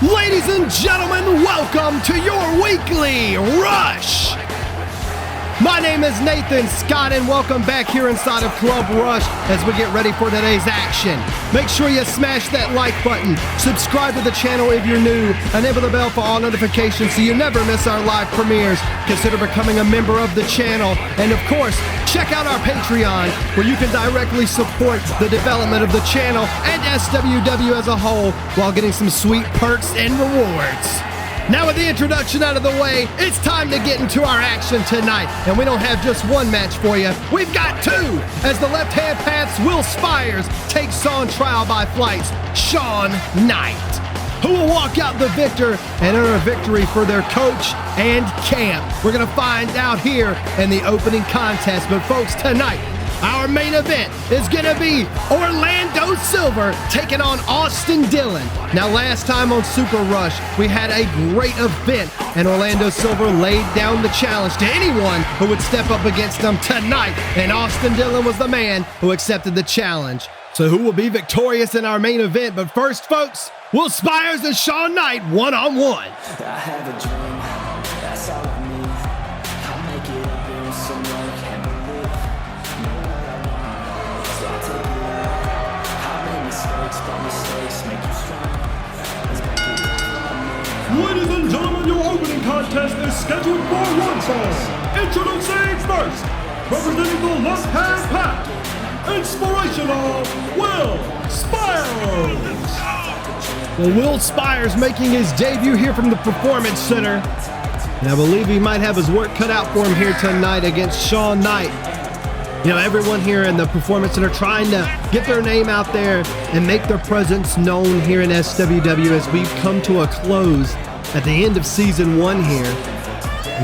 Ladies and gentlemen, welcome to your weekly Rush. My name is Nathan Scott, and welcome back here inside of Club Rush as we get ready for today's action. Make sure you smash that like button, subscribe to the channel if you're new, enable the bell for all notifications so you never miss our live premieres. Consider becoming a member of the channel, and of course, check out our Patreon where you can directly support the development of the channel and SWW as a whole while getting some sweet perks and rewards. Now with the introduction out of the way, it's time to get into our action tonight. And we don't have just one match for you, we've got two, as the left-hand path's Will Spers takes on trial by flight's Shawn Knight, who will walk out the victor and earn a victory for their coach and camp. We're gonna find out here in the opening contest. But folks, tonight, our main event is gonna be Orlando Silver taking on Austin Dillon. Now, last time on Super Rush, we had a great event, and Orlando Silver laid down the challenge to anyone who would step up against him tonight, and Austin Dillon was the man who accepted the challenge. So who will be victorious in our main event? But first, folks, Will Spers and Shawn Knight one-on-one. I have a dream, that's all I need. I'll make it up in some work and believe. Know what I want, so I'll take it out. I've made mistakes, but mistakes make you strong. Let's make it up. Ladies and gentlemen, your opening contest is scheduled for one fall. Introducing first, representing the left-hand path, Inspirational Will Spers. Well, Will Spers making his debut here from the Performance Center. And I believe he might have his work cut out for him here tonight against Shawn Knight. You know, everyone here in the Performance Center trying to get their name out there and make their presence known here in SWW as we've come to a close at the end of Season 1 here.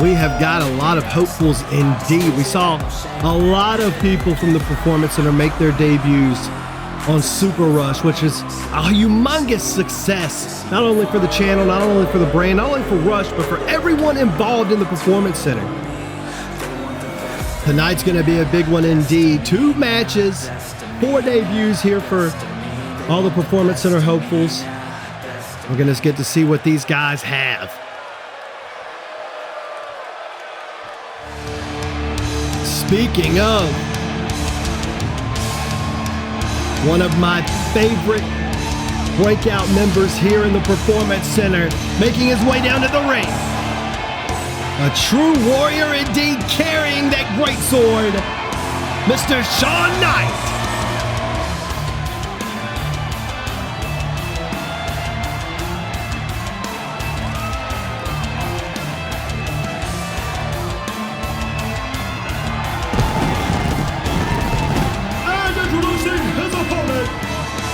We have got a lot of hopefuls indeed. We saw a lot of people from the Performance Center make their debuts on Super Rush, which is a humongous success, not only for the channel, not only for the brand, not only for Rush, but for everyone involved in the Performance Center. Tonight's going to be a big one indeed. 2 matches, 4 debuts here for all the Performance Center hopefuls. We're going to get to see what these guys have. Speaking of, one of my favorite breakout members here in the Performance Center, making his way down to the ring. A true warrior indeed, carrying that great sword, Mr. Shawn Knight.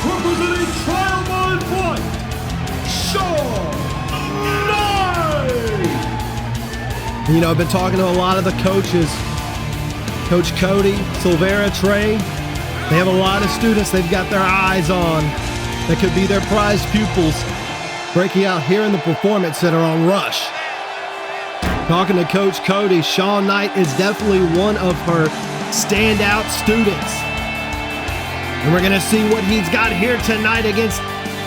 Representing Trial by Flight, Shawn Knight! You know, I've been talking to a lot of the coaches. Coach Cody, Silvera, Trey. They have a lot of students they've got their eyes on that could be their prized pupils breaking out here in the Performance Center on Rush. Talking to Coach Cody, Shawn Knight is definitely one of her standout students. And we're going to see what he's got here tonight against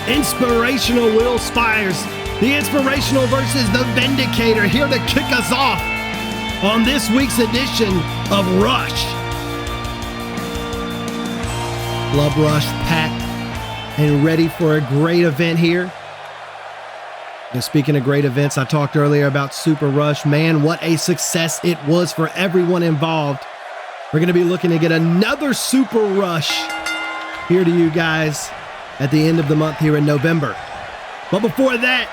Inspirational Will Spers. The Inspirational versus the Vindicator, here to kick us off on this week's edition of Rush. Club Rush packed and ready for a great event here. And speaking of great events, I talked earlier about Super Rush. Man, what a success it was for everyone involved. We're going to be looking to get another Super Rush here to you guys at the end of the month here in November. But before that,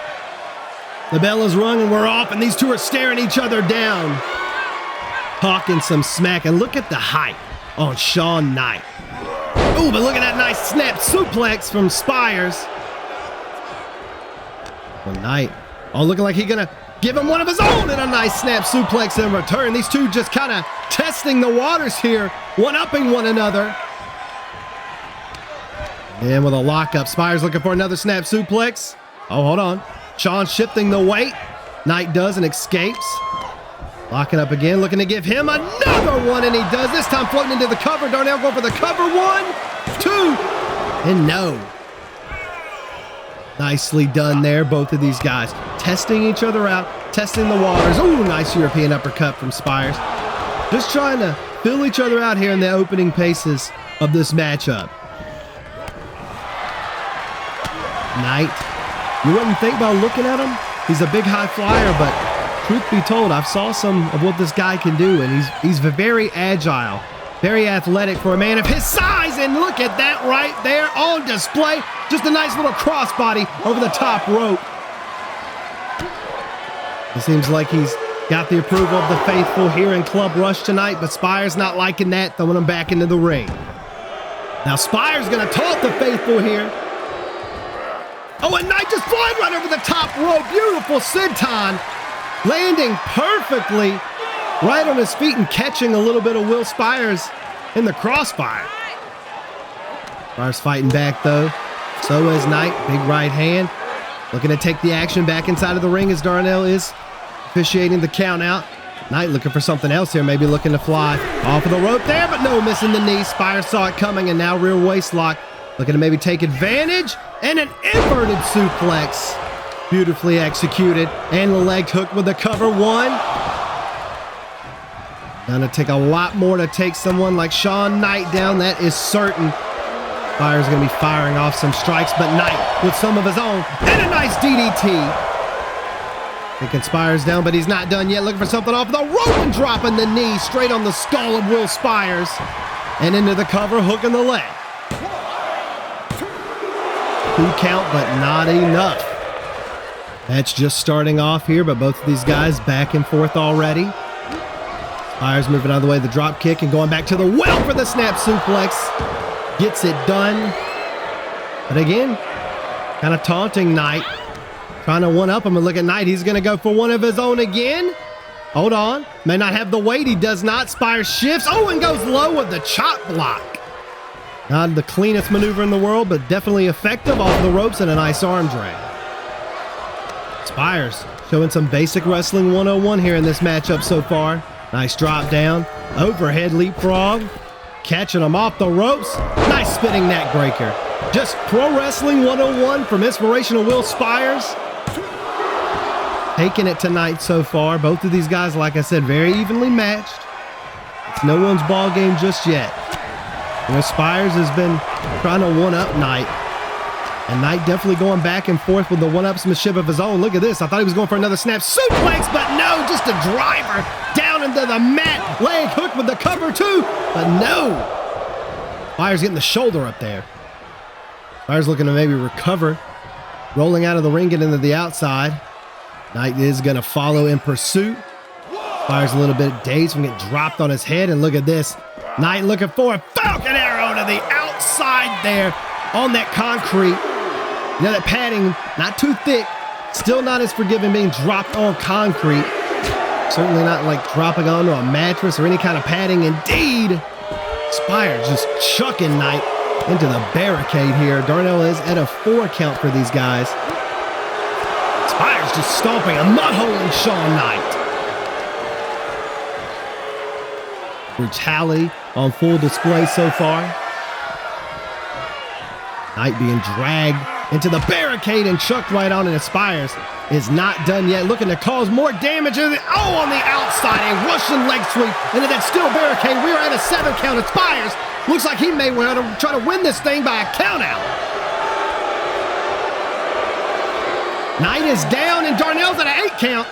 the bell is rung and we're off, and these two are staring each other down, talking some smack. And look at the height on Shawn Knight. Oh, but look at that nice snap suplex from Spers. Well, Knight, looking like he's gonna give him one of his own, and a nice snap suplex in return. These two just kind of testing the waters here, one-upping one another. And with a lockup, Spers looking for another snap suplex. Oh, hold on. Shawn shifting the weight. Knight does and escapes. Locking up again, looking to give him another one, and he does. This time floating into the cover. Darnell going for the cover. 1, 2, and no. Nicely done there, both of these guys. Testing each other out, testing the waters. Ooh, nice European uppercut from Spers. Just trying to fill each other out here in the opening paces of this matchup. Knight, you wouldn't think by looking at him, he's a big high flyer, but truth be told, I've saw some of what this guy can do, and he's very agile, very athletic for a man of his size, and look at that right there on display. Just a nice little crossbody over the top rope. It seems like he's got the approval of the faithful here in Club Rush tonight, but Spers not liking that, throwing him back into the ring. Now Spers gonna taunt the faithful here. Oh, and Knight just flying right over the top rope. Beautiful senton, landing perfectly right on his feet and catching a little bit of Will Spers in the crossfire. Spers fighting back though. So is Knight, big right hand. Looking to take the action back inside of the ring as Darnell is officiating the count out. Knight looking for something else here, maybe looking to fly off of the rope there, but no, missing the knee. Spers saw it coming and now rear waist lock. Looking to maybe take advantage, and an inverted suplex. Beautifully executed, and the leg hook with the cover one. Gonna take a lot more to take someone like Shawn Knight down, that is certain. Spers gonna be firing off some strikes, but Knight with some of his own, and a nice DDT. Taking Spers down, but he's not done yet. Looking for something off the rope and dropping the knee straight on the skull of Will Spers. And into the cover, hooking the leg. 2 count, but not enough. That's just starting off here, but both of these guys back and forth already. Spers moving out of the way, the drop kick, and going back to the well for the snap suplex. Gets it done. But again, kind of taunting Knight. Trying to one-up him, and look at Knight. He's going to go for one of his own again. Hold on. May not have the weight. He does not. Spers shifts. Oh, and goes low with the chop block. Not the cleanest maneuver in the world, but definitely effective off the ropes and a nice arm drag. Spers showing some basic wrestling 101 here in this matchup so far. Nice drop down, overhead leapfrog, catching him off the ropes. Nice spinning neck breaker. Just pro wrestling 101 from inspirational Will Spers. Taking it tonight so far. Both of these guys, like I said, very evenly matched. It's no one's ball game just yet. You know, Spers has been trying to one-up Knight. And Knight definitely going back and forth with the one-upsmanship of his own. Look at this. I thought he was going for another snap suplex, but no, just a driver down into the mat. Leg hook with the cover too, but no. Spers getting the shoulder up there. Spers looking to maybe recover. Rolling out of the ring, getting into the outside. Knight is going to follow in pursuit. Spers a little bit dazed from getting dropped on his head, and look at this. Knight looking for a Falcon Arrow to the outside there on that concrete. You know, that padding, not too thick, still not as forgiving being dropped on concrete. Certainly not like dropping onto a mattress or any kind of padding. Indeed, Spers just chucking Knight into the barricade here. Darnell is at a 4 count for these guys. Spers just stomping a mud hole in Shawn Knight. Brutality on full display so far. Knight being dragged into the barricade and chucked right on, and Spers is not done yet. Looking to cause more damage. On the outside, a Russian leg sweep into that steel barricade. We are at a 7 count. And Spers looks like he may want to try to win this thing by a count out. Knight is down, and Darnell's at an 8 count.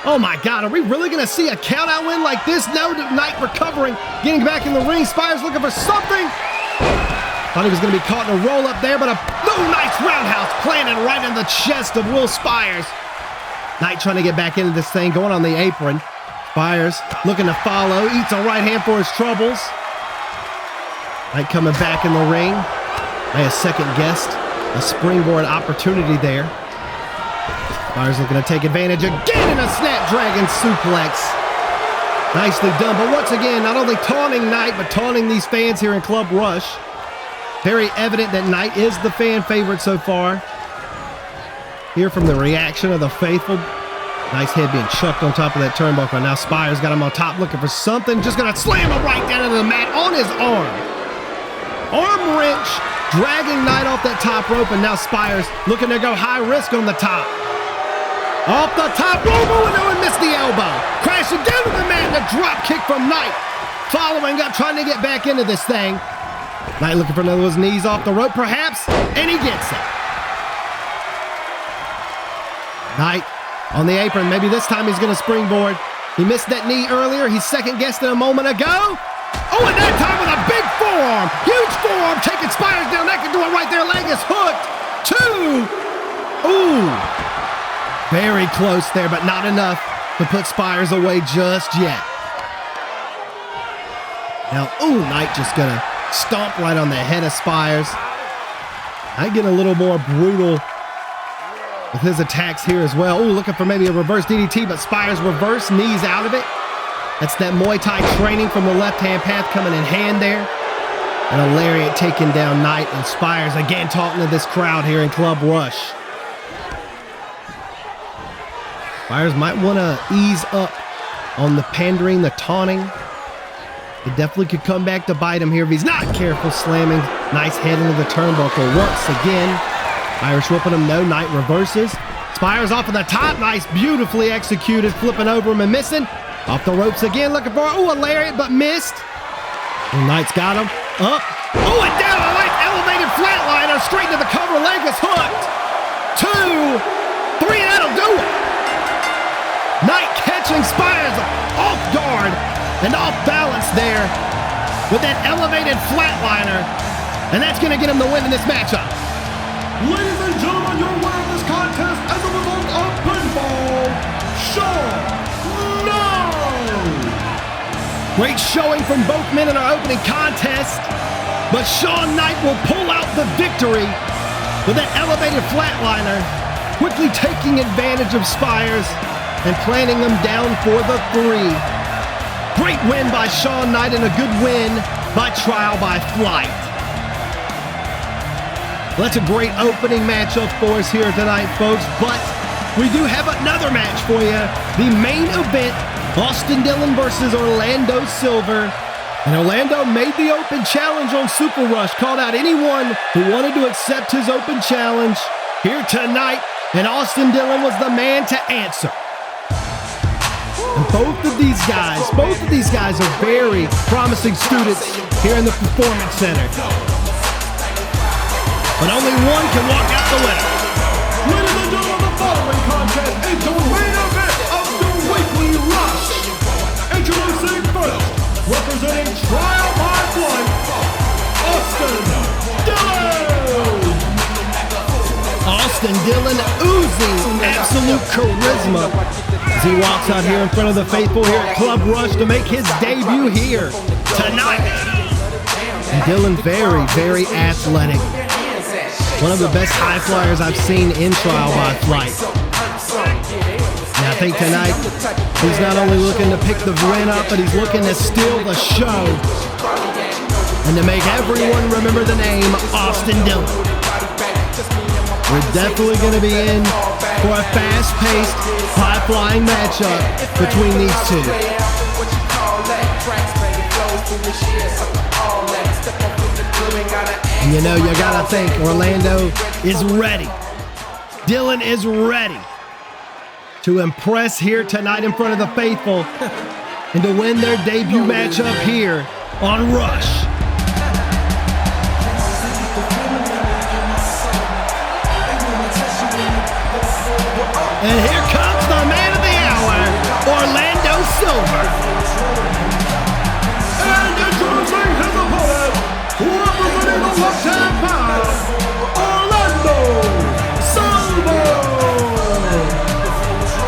Oh my God, are we really going to see a count-out win like this? No, Knight recovering, getting back in the ring. Spers looking for something. Thought he was going to be caught in a roll-up there, but a nice roundhouse planted right in the chest of Will Spers. Knight trying to get back into this thing, going on the apron. Spers looking to follow, eats a right hand for his troubles. Knight coming back in the ring. A second guest, a springboard opportunity there. Spers looking to take advantage again in a Snapdragon suplex. Nicely done, but once again, not only taunting Knight, but taunting these fans here in Club Rush. Very evident that Knight is the fan favorite so far. Hear from the reaction of the faithful. Nice head being chucked on top of that turnbuckle. Now Spers got him on top looking for something. Just going to slam him right down into the mat on his arm. Arm wrench dragging Knight off that top rope, and now Spers looking to go high risk on the top. Off the top rope, and missed the elbow. Crashing down to the mat, and a drop kick from Knight. Following up, trying to get back into this thing. Knight looking for another of his knees off the rope, perhaps, and he gets it. Knight on the apron. Maybe this time he's going to springboard. He missed that knee earlier. He second-guessed it a moment ago. Oh, and that time with a big forearm. Huge forearm taking Spers down. That can do it right there. Leg is hooked. 2. Ooh. Very close there, but not enough to put Spers away just yet. Now, ooh, Knight just going to stomp right on the head of Spers. Knight getting a little more brutal with his attacks here as well. Ooh, looking for maybe a reverse DDT, but Spers reverse, knees out of it. That's that Muay Thai training from the left-hand path coming in hand there. And a lariat taking down Knight, and Spers again talking to this crowd here in Club Rush. Spers might want to ease up on the pandering, the taunting. It definitely could come back to bite him here if he's not careful. Slamming Knight's head into the turnbuckle once again. Irish whipping him, no. Knight reverses. Spers off of the top. Nice, beautifully executed. Flipping over him and missing. Off the ropes again, looking for, ooh, a lariat, but missed. And Knight's got him. Up. Oh, and down. A nice elevated flatliner. Straight to the cover. Leg is hooked. 2, 3, and that'll do it. Knight catching Spers off guard and off balance there with that elevated flatliner. And that's going to get him the win in this matchup. Ladies and gentlemen, your winner of this contest as a result of pinfall, Shawn. Great showing from both men in our opening contest, but Shawn Knight will pull out the victory with that elevated flatliner, quickly taking advantage of Spers and planting them down for the 3. Great win by Shawn Knight and a good win by Trial by Flight. Well, that's a great opening matchup for us here tonight, folks, but we do have another match for you. The main event, Austin Dillon versus Orlando Silver. And Orlando made the open challenge on Super Rush, called out anyone who wanted to accept his open challenge here tonight, and Austin Dillon was the man to answer. And both of these guys are very promising students here in the Performance Center. But only one can walk out the winner. Ladies and gentlemen, the following contest is the main event of the weekly rush. Introducing first, representing Trial by Flight, Austin Dillon. Austin Dillon oozing absolute charisma as he walks out here in front of the faithful here at Club Rush to make his debut here tonight. And Dillon very, very athletic. One of the best high flyers I've seen in Trial by Flight. And I think tonight, he's not only looking to pick the win up, but he's looking to steal the show and to make everyone remember the name Austin Dillon. We're definitely going to be in for a fast-paced, high-flying matchup between these two. And you know, you gotta think Orlando is ready. Dillon is ready to impress here tonight in front of the faithful and to win their debut matchup here on Rush. And here comes the man of the hour, Orlando Silver. And introducing his opponent, representing the left-hand path, Orlando Silver.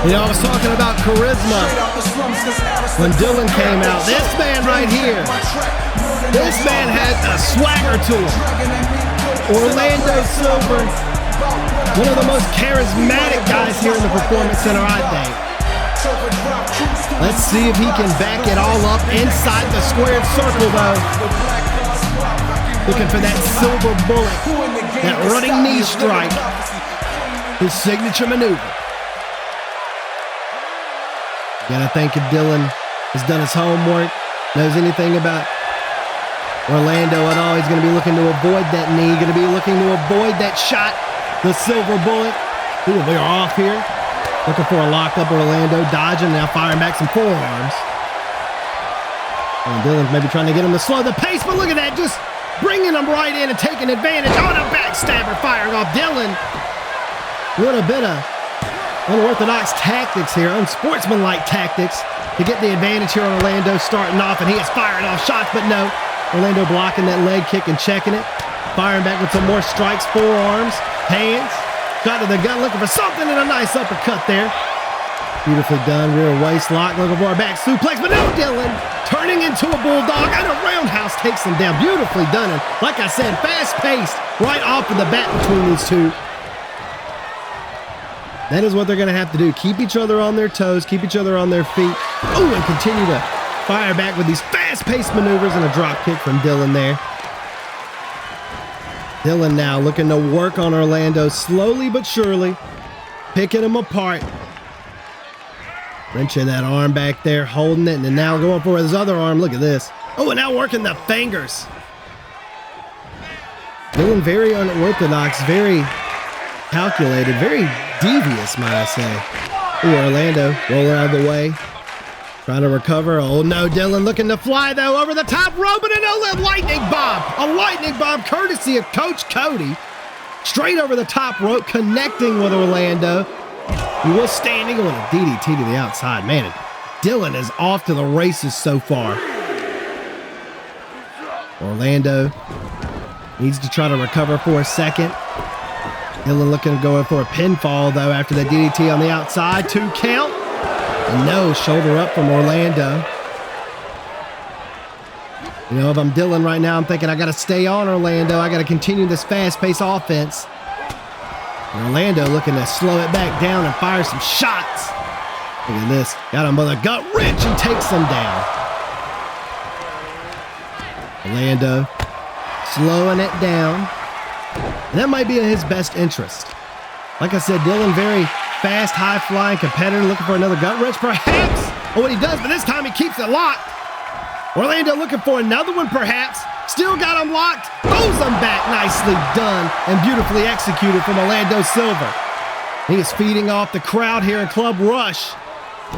You know, I was talking about charisma when Dillon came out. This man right here, this man has a swagger to him. Orlando Silver, one of the most charismatic guys here in the Performance Center, I think. Let's see if he can back it all up inside the squared circle, though. Looking for that silver bullet, that running knee strike, his signature maneuver. Gotta think if Dillon has done his homework, knows anything about Orlando at all. He's going to be looking to avoid that knee, going to be looking to avoid that shot, the silver bullet. Ooh, we are off here. Looking for a lockup. Orlando dodging, now firing back some forearms. And Dylan's maybe trying to get him to slow the pace, but look at that, just bringing him right in and taking advantage on a backstabber, firing off Dylan. What a bit of unorthodox tactics here, unsportsmanlike tactics to get the advantage here on Orlando starting off, and he is firing off shots, but no. Orlando blocking that leg kick and checking it. Firing back with some more strikes, forearms, hands. Got to the gun, looking for something, and a nice uppercut there. Beautifully done, rear waist lock, looking for a back suplex, but no, Dylan turning into a bulldog, and a roundhouse takes him down. Beautifully done, and like I said, fast-paced right off of the bat between these two. That is what they're going to have to do. Keep each other on their toes, keep each other on their feet. Oh, and continue to fire back with these fast-paced maneuvers and a drop kick from Dylan there. Dylan now looking to work on Orlando slowly but surely, picking him apart. Wrenching that arm back there, holding it, and then now going for his other arm. Look at this. Oh, and now working the fingers. Dylan very unorthodox, very calculated, very devious, might I say. Ooh, Orlando rolling out of the way. Trying to recover. Oh no, Dylan looking to fly though over the top rope, and a lightning bomb. A lightning bomb courtesy of Coach Cody. Straight over the top rope, connecting with Orlando. He was standing on a DDT to the outside. Man, Dylan is off to the races so far. Orlando needs to try to recover for a second. Dylan looking to go for a pinfall though after the DDT on the outside. 2 count. And no, shoulder up from Orlando. You know, if I'm Dylan right now, I'm thinking I got to stay on Orlando. I got to continue this fast-paced offense. And Orlando looking to slow it back down and fire some shots. Look at this. Got him with a gut wrench and takes him down. Orlando slowing it down. And that might be in his best interest. Like I said, Dylan very fast, high-flying competitor, looking for another gut wrench, perhaps. Oh, what he does, but this time he keeps it locked. Orlando looking for another one, perhaps. Still got him locked. Throws him back. Nicely done and beautifully executed from Orlando Silver. He is feeding off the crowd here in Club Rush.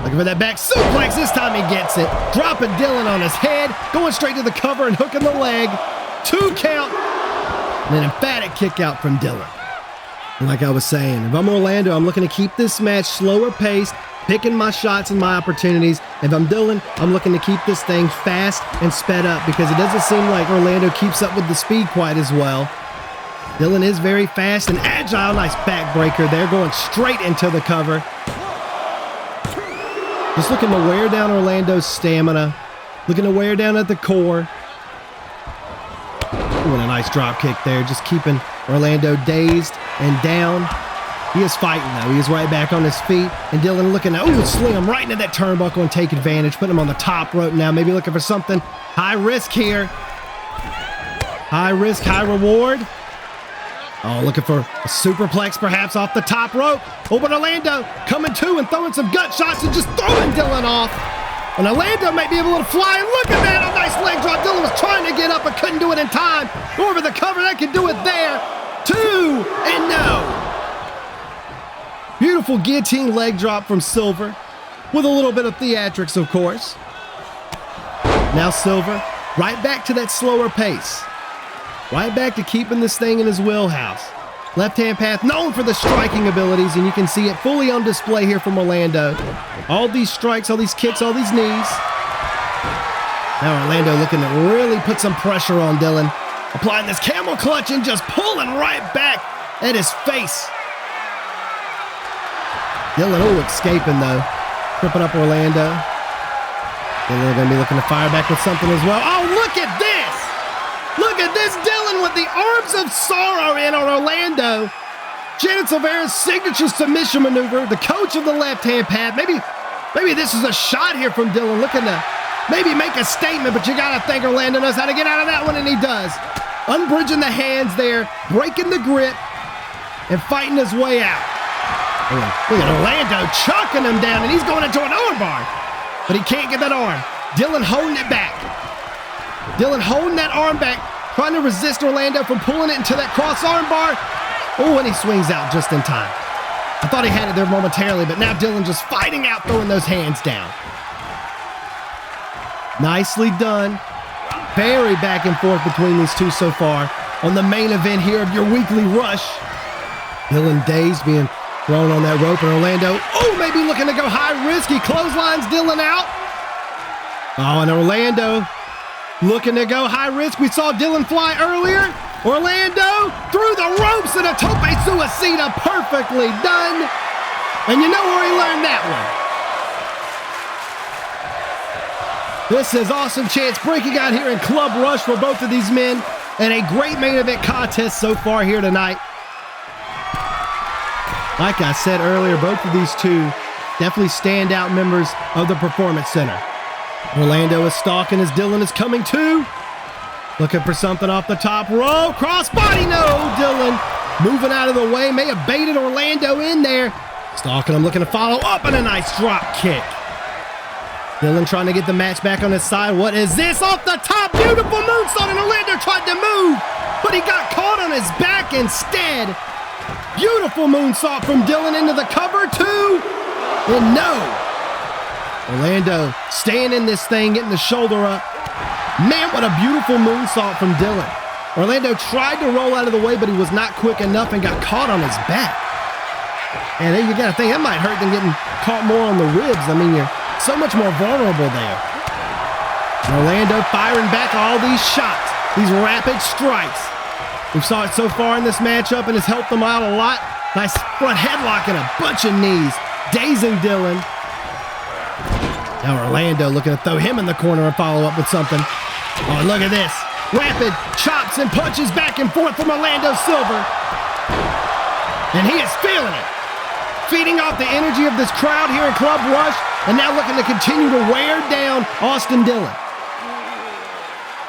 Looking for that back suplex. This time he gets it. Dropping Dylan on his head. Going straight to the cover and hooking the leg. 2 count. And an emphatic kick out from Dylan. And like I was saying, if I'm Orlando, I'm looking to keep this match slower paced, picking my shots and my opportunities. If I'm Dylan, I'm looking to keep this thing fast and sped up because it doesn't seem like Orlando keeps up with the speed quite as well. Dylan is very fast and agile. Nice backbreaker there, going straight into the cover. Just looking to wear down Orlando's stamina, looking to wear down at the core. Ooh, and a nice drop kick there, just keeping Orlando dazed and down. He is fighting though. He is right back on his feet. And Dylan looking to, sling him right into that turnbuckle and take advantage. Put him on the top rope now. Maybe looking for something high risk here. High risk, high reward. Oh, looking for a superplex perhaps off the top rope. Oh, but Orlando coming to and throwing some gut shots and just throwing Dylan off. And Orlando might be able to fly. And look at that, a nice leg drop. Dylan was trying to get up but couldn't do it in time. Go over the cover, that can do it there. 2 and no. Beautiful guillotine leg drop from Silver with a little bit of theatrics, of course. Now Silver right back to that slower pace. Right back to keeping this thing in his wheelhouse. Left-hand path, known for the striking abilities, and you can see it fully on display here from Orlando. All these strikes, all these kicks, all these knees. Now Orlando looking to really put some pressure on Dylan. Applying this camel clutch and just pulling right back at his face. Dylan, escaping though. Tripping up Orlando. Dylan going to be looking to fire back with something as well. Oh, look at this! Look at this, Dylan with the arms of sorrow in on Orlando. Janet Silvera's signature submission maneuver, the coach of the left-hand path. Maybe this is a shot here from Dylan, looking to maybe make a statement, but you got to think Orlando knows how to get out of that one, and he does. Unbridging the hands there, breaking the grip, and fighting his way out. Look at Orlando chucking him down, and he's going into an armbar, but he can't get that arm. Dylan holding it back. Dylan holding that arm back, trying to resist Orlando from pulling it into that cross arm bar. Oh, and he swings out just in time. I thought he had it there momentarily, but now Dylan just fighting out, throwing those hands down. Nicely done. Very back and forth between these two so far on the main event here of your weekly rush. Dylan dazed, being thrown on that rope, and Orlando, maybe looking to go high risk. He clotheslines Dylan out. Oh, and Orlando looking to go high risk. We saw Dylan fly earlier. Orlando through the ropes and a tope suicida, perfectly done. And you know where he learned that one. This is awesome chance breaking out here in Club Rush for both of these men, and a great main event contest so far here tonight. Like I said earlier, both of these two definitely standout members of the Performance Center. Orlando is stalking as Dylan is coming to. Looking for something off the top rope. Crossbody, no! Dylan moving out of the way. May have baited Orlando in there. Stalking him, looking to follow up, and a nice drop kick. Dylan trying to get the match back on his side. What is this? Off the top, beautiful moonsault, and Orlando tried to move, but he got caught on his back instead. Beautiful moonsault from Dylan into the cover, too. And no. Orlando staying in this thing, getting the shoulder up. Man, what a beautiful moonsault from Dylan. Orlando tried to roll out of the way, but he was not quick enough and got caught on his back. And then you got to think, that might hurt than getting caught more on the ribs. I mean, you're so much more vulnerable there. Orlando firing back all these shots, these rapid strikes. We saw it so far in this matchup, and it's helped them out a lot. Nice front headlock and a bunch of knees, dazing Dylan. Now Orlando looking to throw him in the corner and follow up with something. Oh, and look at this. Rapid chops and punches back and forth from Orlando Silver. And he is feeling it. Feeding off the energy of this crowd here in Club Rush, and now looking to continue to wear down Austin Dylan.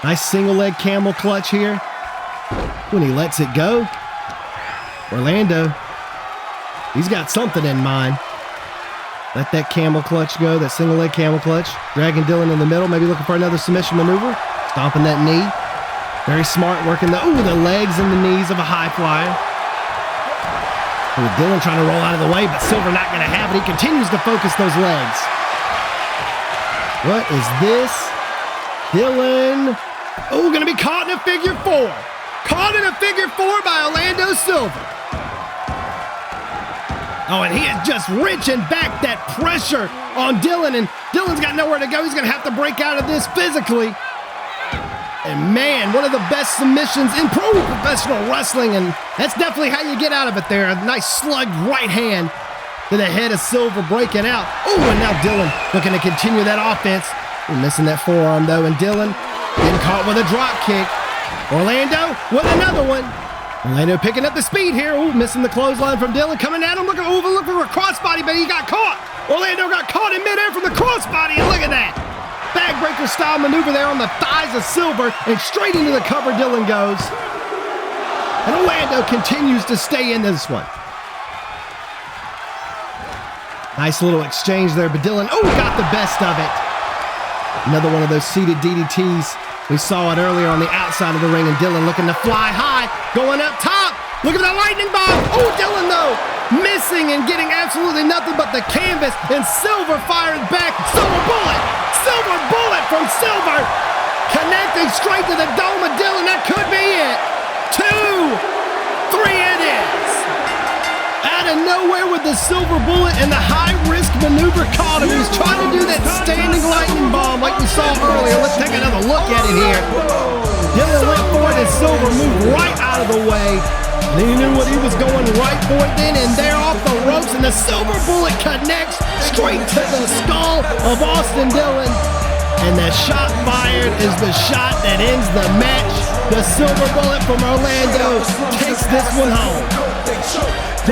Nice single leg camel clutch here. When he lets it go, Orlando, he's got something in mind. Let that camel clutch go, that single leg camel clutch. Dragging Dylan in the middle, maybe looking for another submission maneuver. Stomping that knee. Very smart, working the legs and the knees of a high flyer. Dylan trying to roll out of the way, but Silver not going to have it. He continues to focus those legs. What is this? Dylan, going to be caught in a figure four. Caught in a figure four by Orlando Silver. Oh, and he is just wrenching back that pressure on Dylan, and Dylan's got nowhere to go. He's going to have to break out of this physically. And man, one of the best submissions in professional wrestling, and that's definitely how you get out of it there. A nice slugged right hand to the head of Silver, breaking out. Oh, and now Dylan looking to continue that offense. We're missing that forearm, though, and Dylan getting caught with a drop kick. Orlando with another one. Orlando picking up the speed here. Ooh, missing the clothesline from Dylan. Coming at him, looking for a crossbody, but he got caught. Orlando got caught in midair from the crossbody, and look at that. Backbreaker style maneuver there on the thighs of Silver, and straight into the cover Dylan goes. And Orlando continues to stay in this one. Nice little exchange there, but Dylan, got the best of it. Another one of those seated DDTs. We saw it earlier on the outside of the ring, and Dylan looking to fly high, going up top. Look at that lightning bomb. Oh, Dylan, though, missing and getting absolutely nothing but the canvas, and Silver firing back. Silver bullet from Silver, connecting straight to the dome of Dylan. That could be it. 2, 3 it is. Out of nowhere with the Silver bullet, and the high-risk maneuver caught him. He was trying to do that standing lightning bomb like we saw earlier. Let's take another look at it here. Dylan went for it, and Silver moved right out of the way. And he knew what he was going right for it then, and there off the ropes, and the Silver bullet connects straight to the skull of Austin Dylan. And the shot fired is the shot that ends the match. The Silver bullet from Orlando takes this one home.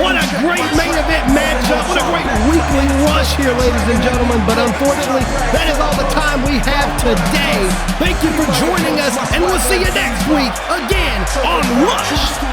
What a great main event matchup. What a great weekly rush here, ladies and gentlemen. But unfortunately, that is all the time we have today. Thank you for joining us, and we'll see you next week again on Rush.